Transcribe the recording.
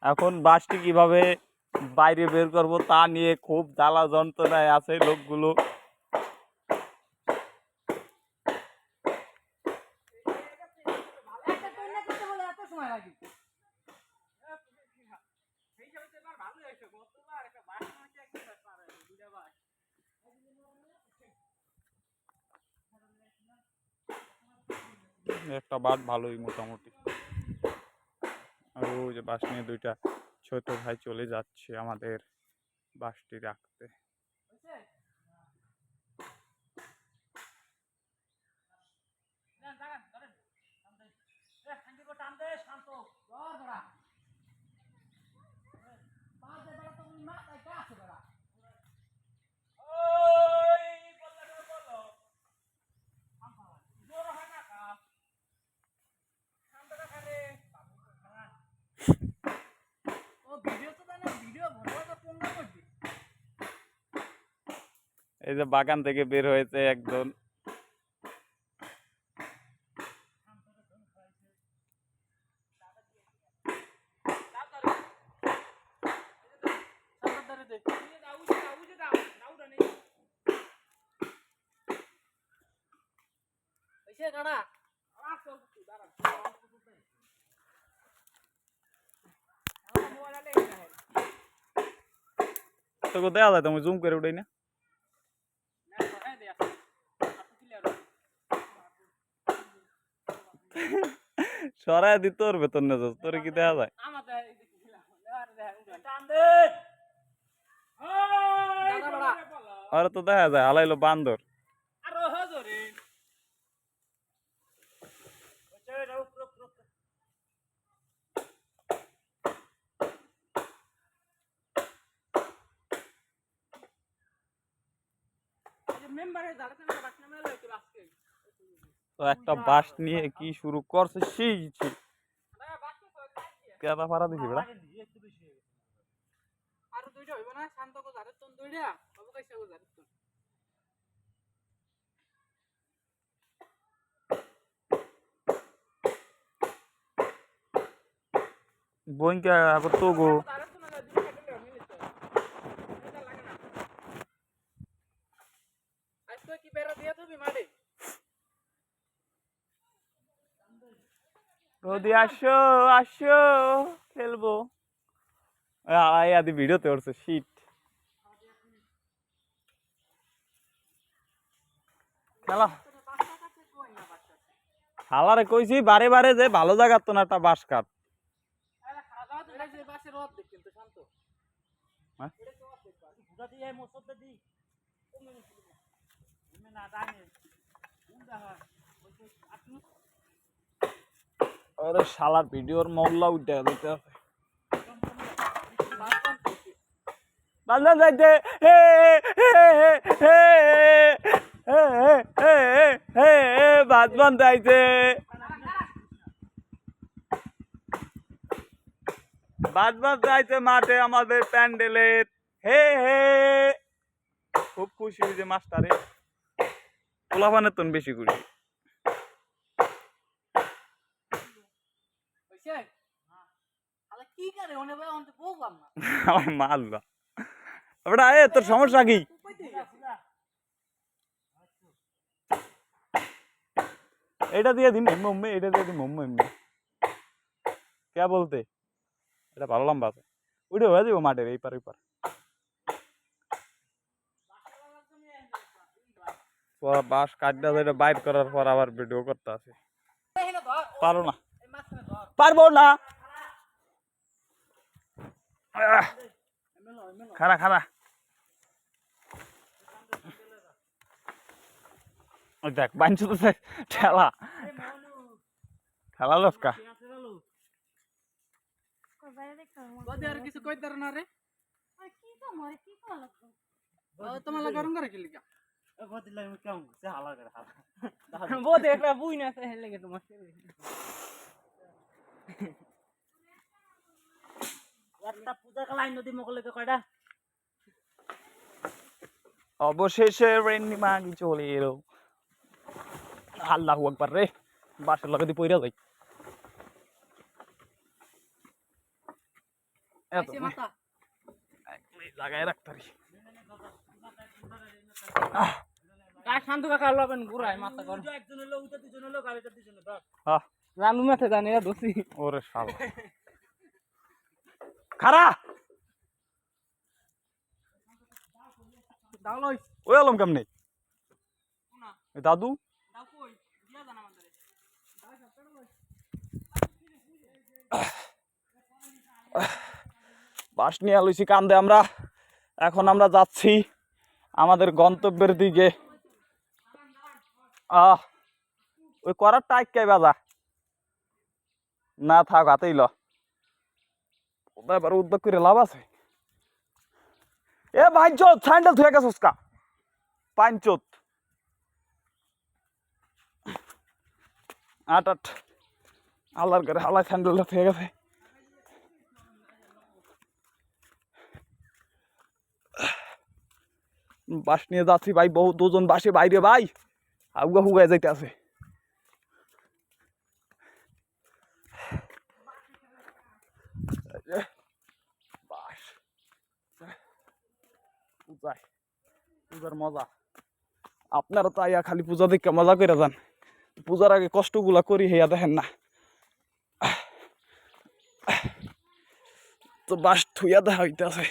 এখন বাসটি কিভাবে বাইরে বের করব তা নিয়ে খুব জ্বালা যন্ত্রণায় আছে লোকগুলো। একটা বাস ভালোই মোটামুটি। আর ওই যে বাস নিয়ে দুইটা ছোট ভাই চলে যাচ্ছে আমাদের বাসটি রাখতে। এই যে বাগান থেকে বের হয়েছে একজন। তোকে দেওয়া যায় তুমি জুম করে উঠাই না। সরাই দি তোর বেতন না যাস তোর কি দেওয়া যায়? আর তো দেখা যায় হালাইলো বান্দর। তো একটা বাস নিয়ে কি শুরু করছে সেই কেদা পাড়া দিছি বেড়া। বইঙ্কা আবার তো গো রোদি আসো আসো খেলবো। আদি ভিডিওতে উঠছে শীত খেলা। হালারে কইছি বারে বারে যে ভালো জায়গা তো না একটা বাস কাট। ওরে শালার ভিডিওর মল্লা উঠে দিতে হবে। বান্দা যাইতে হে হে হে হে হে বাদ বান্ধ আইছে। বাদ বাদ আইছে মাঠে আমাদের প্যান্ডেলের। হে হে খুব খুশি হয়েছে মাস্টারে। পোলাপানের তো বেশি খুশি। মারবা ওটা তোর সমস্যা কি? এটা দিয়ে দিন মম্মি, এটা দিয়ে দিন মম্মি এমনি কে বলতে এটা ভালো লম্বা আছে ওইটা হয়ে যাবো মাঠের এই পার ওই পার। বাস কাটটা যেটা বাইর করার পর আবার ভিডিও করতে আছে। পারো না পারবো না। খারা খারা দেখ বাঞ্চ তো ঠেলা ঠেলা লস্কা কিছু কইতে না রে তোমার গরম করে খেলি অবশেষে রেন্ডি মাগি চলে এলো। আল্লাহু আকবার রে বাসের লগে দিয়ে পইরা যাই। এত জায়গায় রাখতে পারি শান্ত কাকা লবেন ঘুরাই মাথা কর একজন হলো উঠে দুজন হলো গাড়িটা দুজন ধর হ্যাঁ রানু মাঠে জানি না দোষী ওরে শালা খারা দাও লই ওই আলম কেমনে দাদু দাও কই দিয়া জানা আমাদের বাস নিয়ে আলুছি কান্দে আমরা এখন আমরা যাচ্ছি আমাদের গন্তব্যের দিকে ওই করার টাইক কে বাজা না থাক হাতেই ল এবার উদ্যোগ করে লাভ আছে এ ভাই চোদ স্যান্ডেল ধুয়ে গেছিস কা পাইন চোদ আট আল্লাহর করে হালাই স্যান্ডেলটা ধুয়ে গেছে বাস নিয়ে যাচ্ছি ভাই বহুত দুজন বাসে বাইরে ভাই আগুয়া হুগায় যাইতে আছে বাস পূজার মজা আপনারা তো আইয়া খালি পূজা দেখে মজা করে যান পূজার আগে কষ্টগুলা করি হেয়া দেখেন না তো বাস থুইয়া দেখা হইতে আছে